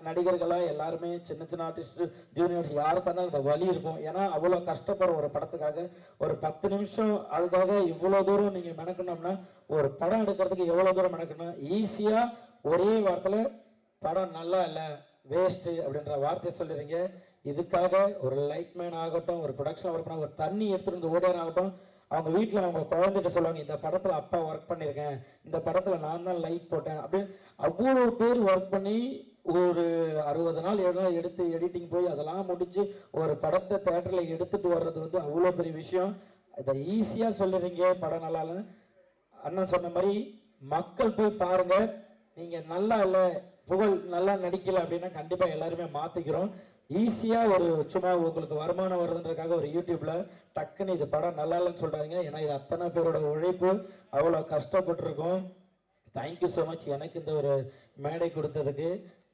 நடிகர்களாக எல்லாருமே சின்ன சின்ன ஆர்டிஸ்ட் ஜூனியர்ஸ் யாருக்காக இருந்தாலும் இந்த வலி இருக்கும். ஏன்னா அவ்வளோ கஷ்டப்படுற ஒரு படத்துக்காக ஒரு 10 நிமிஷம் அதுக்காக இவ்வளோ தூரம் நீங்கள் மெனக்கணும்னா ஒரு படம் எடுக்கிறதுக்கு எவ்வளோ தூரம் மெனக்கணும். ஈஸியாக ஒரே வாரத்தில் படம் நல்லா இல்லை வேஸ்ட்டு அப்படின்ற வார்த்தை சொல்லிடுறீங்க. இதுக்காக ஒரு லைட்மேன் ஆகட்டும், ஒரு ப்ரொடக்ஷன் ஒர்க் பண்ண, ஒரு தண்ணி எடுத்துகிட்டு வந்து ஓடியர் ஆகட்டும், அவங்க வீட்டில் அவங்க குழந்தைகிட்ட சொல்லுவாங்க, இந்த படத்தில் அப்பா ஒர்க் பண்ணியிருக்கேன், இந்த படத்தில் நான் தான் லைட் போட்டேன் அப்படின்னு அவ்வளோ பேர் ஒர்க் பண்ணி ஒரு 60 நாள் 7 நாள் எடுத்து எடிட்டிங் போய் அதெல்லாம் முடித்து ஒரு படத்தை தேட்டரில் எடுத்துகிட்டு வர்றது வந்து அவ்வளோ பெரிய விஷயம். இதை ஈஸியாக சொல்லுறீங்க படம் நல்லா இல்லை. அண்ணன் சொன்ன மாதிரி மக்கள் போய் பாருங்கள். நீங்கள் நல்லா இல்லை, புகழ் நல்லா நடிக்கல அப்படின்னா கண்டிப்பாக எல்லாருமே மாற்றிக்கிறோம். ஈஸியாக ஒரு சும்மா உங்களுக்கு வருமானம் வருதுன்றதுக்காக ஒரு யூடியூப்பில் டக்குன்னு இது படம் நல்லா இல்லைன்னு சொல்கிறாங்க. ஏன்னா இது அத்தனை பேரோட உழைப்பு, அவ்வளோ கஷ்டப்பட்டுருக்கோம். தேங்க்யூ ஸோ மச் எனக்கு இந்த ஒரு மேடை கொடுத்ததுக்கு.